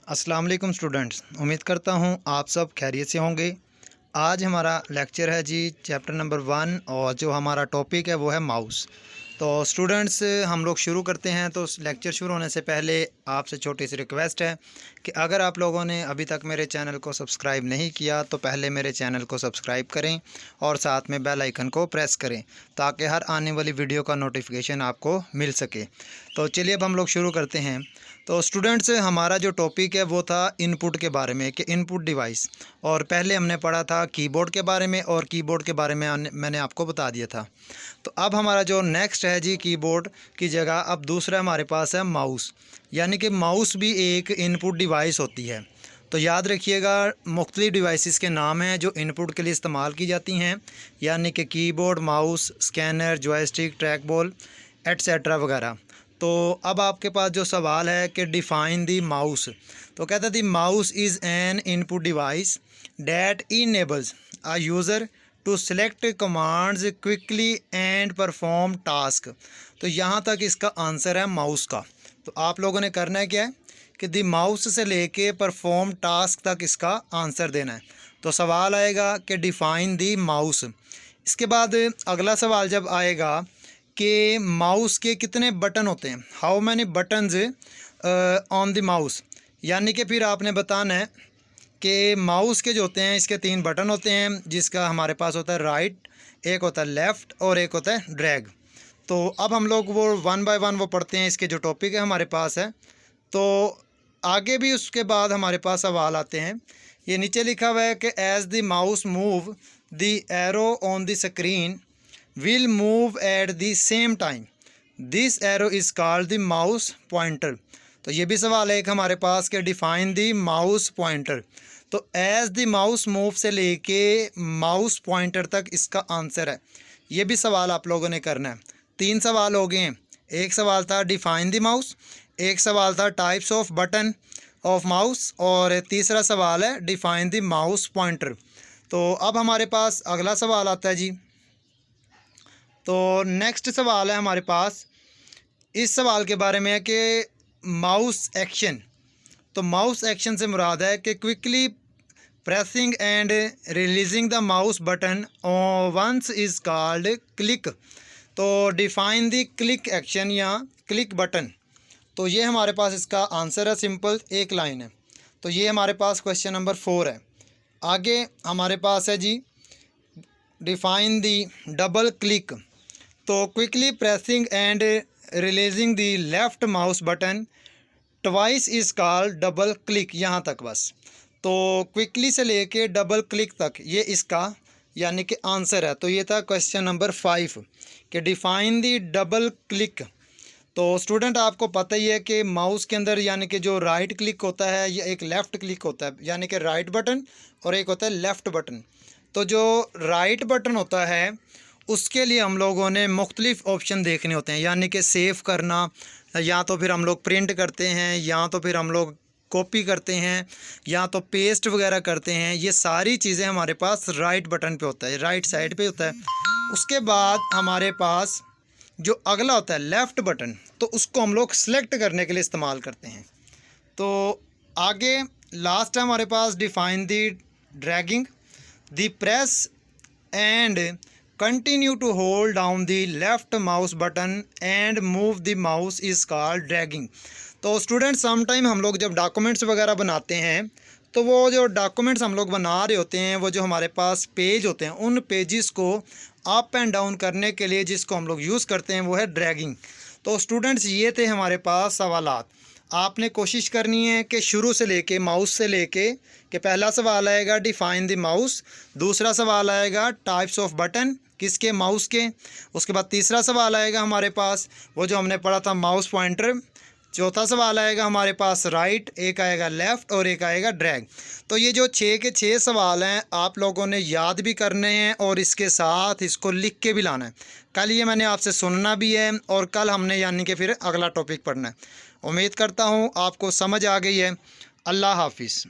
अस्सलाम वालेकुम स्टूडेंट्स, उम्मीद करता हूँ आप सब खैरियत से होंगे। आज हमारा लेक्चर है जी चैप्टर नंबर 1 और जो हमारा टॉपिक है वो है माउस। तो स्टूडेंट्स हम लोग शुरू करते हैं। तो लेक्चर शुरू होने से पहले आपसे छोटी सी रिक्वेस्ट है कि अगर आप लोगों ने अभी तक मेरे चैनल को सब्सक्राइब नहीं किया तो पहले मेरे चैनल को सब्सक्राइब करें और साथ में बेल आइकन को प्रेस करें ताकि हर आने वाली वीडियो का नोटिफिकेशन आपको मिल सके। तो चलिए अब हम लोग शुरू करते हैं। तो स्टूडेंट्स हमारा जो टॉपिक है वो था इनपुट के बारे में कि इनपुट डिवाइस, और पहले हमने पढ़ा था कीबोर्ड के बारे में और कीबोर्ड के बारे में मैंने आपको बता दिया था। तो अब हमारा जो नेक्स्ट है जी कीबोर्ड की जगह अब दूसरा हमारे पास है माउस, यानी कि माउस भी एक इनपुट डिवाइस होती है। तो याद रखिएगा मुख्तलिफ डिवाइसेस के नाम हैं जो इनपुट के लिए इस्तेमाल की जाती हैं, यानी कि keyboard, mouse, scanner, joystick, track ball etcetera वगैरह। तो अब आपके पास जो सवाल है कि डिफ़ाइन दी माउस, तो कहता the mouse is an input device that enables a user to select commands quickly and perform task. तो यहाँ तक इसका आंसर है माउस का। तो आप लोगों ने करना है क्या है कि दी माउस से लेके परफॉर्म टास्क तक इसका आंसर देना है। तो सवाल आएगा कि डिफ़ाइन दी माउस। इसके बाद अगला सवाल जब आएगा कि माउस के कितने बटन होते हैं, how many buttons on the mouse, यानी कि फिर आपने बताना है कि माउस के जो होते हैं इसके 3 बटन होते हैं, जिसका हमारे पास होता है राइट, एक होता है लेफ़्ट और एक होता है ड्रैग। तो अब हम लोग वो 1 बाय 1 वो पढ़ते हैं। इसके जो टॉपिक है हमारे पास है, तो आगे भी उसके बाद हमारे पास सवाल आते हैं। ये नीचे लिखा हुआ है कि as the mouse move the arrow on the screen will move at the same time, this arrow is called the mouse pointer। तो ये भी सवाल है एक हमारे पास कि डिफाइन द माउस पॉइंटर। तो एज द माउस मूव से लेके माउस पॉइंटर तक इसका आंसर है। ये भी सवाल आप लोगों ने करना है। 3 सवाल हो गए हैं। एक सवाल था डिफाइन द माउस, एक सवाल था types off button of mouse, और तीसरा सवाल है डिफाइन द माउस पॉइंटर। तो अब हमारे पास अगला सवाल आता है जी। तो नेक्स्ट सवाल है हमारे पास, इस सवाल के बारे में है कि माउस एक्शन। तो माउस एक्शन से मुराद है कि quickly pressing and releasing the mouse button once is called click. तो डिफाइन द क्लिक एक्शन या क्लिक बटन। तो ये हमारे पास इसका आंसर है, सिंपल एक लाइन है। तो ये हमारे पास क्वेश्चन नंबर 4 है। आगे हमारे पास है जी डिफाइन द डबल क्लिक। तो quickly pressing and releasing the left mouse button twice is called double click. यहाँ तक बस। तो क्विकली से लेके डबल क्लिक तक ये इसका यानी कि आंसर है। तो ये था क्वेश्चन नंबर 5 कि डिफ़ाइन द डबल क्लिक। तो स्टूडेंट आपको पता ही है कि माउस के अंदर यानी कि जो राइट क्लिक होता है या एक लेफ़्ट क्लिक होता है, यानी कि राइट बटन, और एक होता है लेफ़्ट बटन। तो जो राइट बटन होता है उसके लिए हम लोगों ने मुख्तलिफ ऑप्शन देखने होते हैं, यानी कि सेव करना, या तो फिर हम लोग प्रिंट करते हैं, या तो फिर हम लोग कॉपी करते हैं, या तो पेस्ट वगैरह करते हैं। ये सारी चीज़ें हमारे पास राइट बटन पे होता है, राइट साइड पे होता है। उसके बाद हमारे पास जो अगला होता है लेफ़्ट बटन, तो उसको हम लोग सेलेक्ट करने के लिए इस्तेमाल करते हैं। तो आगे लास्ट है हमारे पास define the dragging the press and continue to hold down the left mouse button and move the mouse is called dragging. तो स्टूडेंट समटाइम हम लोग जब डॉक्यूमेंट्स वगैरह बनाते हैं, तो वो जो डॉक्यूमेंट्स हम लोग बना रहे होते हैं, वो जो हमारे पास पेज होते हैं, उन पेजेस को अप एंड डाउन करने के लिए जिसको हम लोग यूज़ करते हैं वो है ड्रैगिंग। तो स्टूडेंट्स ये थे हमारे पास सवालात। आपने कोशिश करनी है कि शुरू से लेके माउस से लेके कि पहला सवाल आएगा डिफ़ाइन द माउस, दूसरा सवाल आएगा टाइप्स ऑफ बटन किसके, माउस के। उसके बाद तीसरा सवाल आएगा हमारे पास वो जो हमने पढ़ा था माउस पॉइंटर। चौथा सवाल आएगा हमारे पास राइट, एक आएगा लेफ़्ट और एक आएगा ड्रैग। तो ये जो 6 के 6 सवाल हैं आप लोगों ने याद भी करने हैं और इसके साथ इसको लिख के भी लाना है। कल ये मैंने आपसे सुनना भी है और कल हमने यानी कि फिर अगला टॉपिक पढ़ना है। उम्मीद करता हूँ आपको समझ आ गई है। अल्लाह हाफिज़।